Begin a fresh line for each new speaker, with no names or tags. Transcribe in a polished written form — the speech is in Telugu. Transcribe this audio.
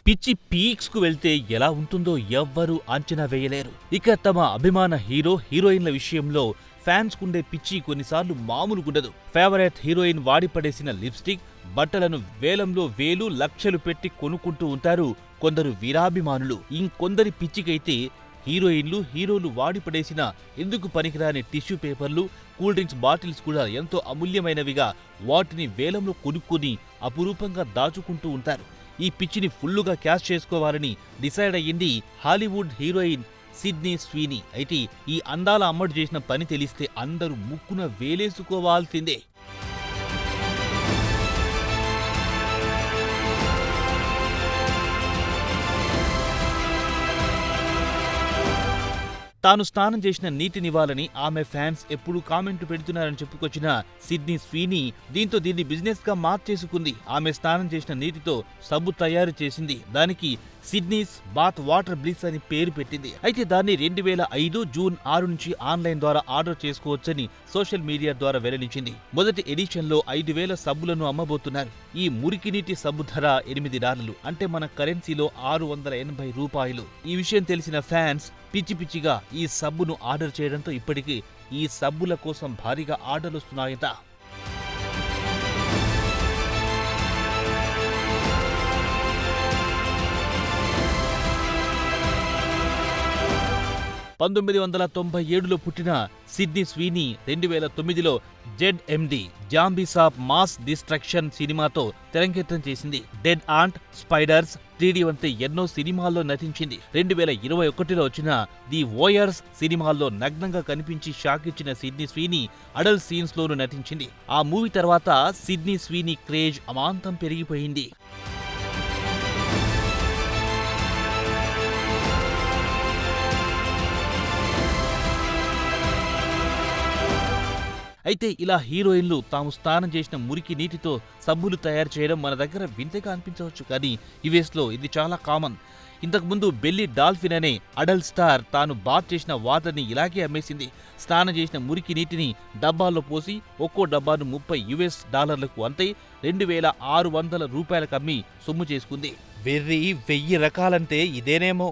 పిచ్చి పీక్స్ కు వెళ్తే ఎలా ఉంటుందో ఎవ్వరూ అంచనా వేయలేరు. ఇక తమ అభిమాన హీరోయిన్ల విషయంలో ఫ్యాన్స్ కుండే పిచ్చి కొన్నిసార్లు మామూలుగుండదు. ఫేవరెట్ హీరోయిన్ వాడి పడేసిన లిప్స్టిక్, బట్టలను వేలంలో వేలు లక్షలు పెట్టి కొనుక్కుంటూ ఉంటారు కొందరు వీరాభిమానులు. ఇంకొందరి పిచ్చికైతే హీరోలు వాడి పడేసిన ఎందుకు పనికిరాని టిష్యూ పేపర్లు, కూల్ డ్రింక్స్ బాటిల్స్ కూడా ఎంతో అమూల్యమైనవిగా వాటిని వేలంలో కొనుక్కుని అపురూపంగా దాచుకుంటూ ఉంటారు. ఈ పిచ్చిని ఫుల్లుగా క్యాష్ చేసుకోవాలని డిసైడ్ అయ్యింది హాలీవుడ్ హీరోయిన్ సిడ్నీ స్వీనీ. అయితే ఈ అందాల అమ్మడు చేసిన పని తెలిస్తే అందరూ ముక్కున వేలేసుకోవాల్సిందే. తాను స్నానం చేసిన నీటినివ్వాలని ఆమె ఫ్యాన్స్ ఎప్పుడూ కామెంట్ పెడుతున్నారని చెప్పుకొచ్చిన సిడ్నీ స్వీనీ దీంతో దీన్ని బిజినెస్ గా మార్చేసుకుంది. ఆమె స్నానం చేసిన నీటితో సబ్బు తయారు చేసింది. దానికి సిడ్నీస్ బాత్ వాటర్ బ్లిస్ అని పేరు పెట్టింది. అయితే దాన్ని 2005 జూన్ 6 నుంచి ఆన్లైన్ ద్వారా ఆర్డర్ చేసుకోవచ్చని సోషల్ మీడియా ద్వారా వెల్లడించింది. మొదటి ఎడిషన్ లో 5,000 సబ్బులను అమ్మబోతున్నారు. ఈ మురికి నీటి సబ్బు ధర $8, అంటే మన కరెన్సీలో $680. ఈ విషయం తెలిసిన ఫ్యాన్స్ పిచ్చిగా ఈ సబ్బును ఆర్డర్ చేయడంతో ఇప్పటికీ ఈ సబ్బుల కోసం భారీగా ఆర్డర్లు వస్తున్నాయట. "1997లో పుట్టిన సిడ్నీ స్వీనీ 2009లో ZMD zombies of mass destruction సినిమాతో తెరంగేట్రం చేసింది. డెడ్ ఆంట్, స్పైడర్స్, 3D వంటి ఎన్నో సినిమాల్లో నటించింది. 2021లో వచ్చిన ది వోయర్స్ సినిమాల్లో నగ్నంగా కనిపించి షాక్ ఇచ్చిన సిడ్నీ స్వీనీ అడల్ట్ సీన్స్ లోనూ నటించింది. ఆ మూవీ తర్వాత సిడ్నీ స్వీనీ క్రేజ్ అమాంతం పెరిగిపోయింది. అయితే ఇలా హీరోయిన్లు తాము స్నానం చేసిన మురికి నీటితో సబ్బులు తయారు చేయడం మన దగ్గర వింతగా అనిపించవచ్చు, కానీ యుఎస్లో ఇది చాలా కామన్. ఇంతకుముందు బెల్లీ డాల్ఫిన్ అనే అడల్ట్ స్టార్ తాను బాత్ చేసిన వాటర్ని ఇలాగే అమ్మేసింది. స్నానం చేసిన మురికి నీటిని డబ్బాల్లో పోసి ఒక్కో డబ్బాను $30 అంటే $2,600 అమ్మి సొమ్ము చేసుకుంది. వెర్రి 1000 రకాలంటే ఇదేనేమో.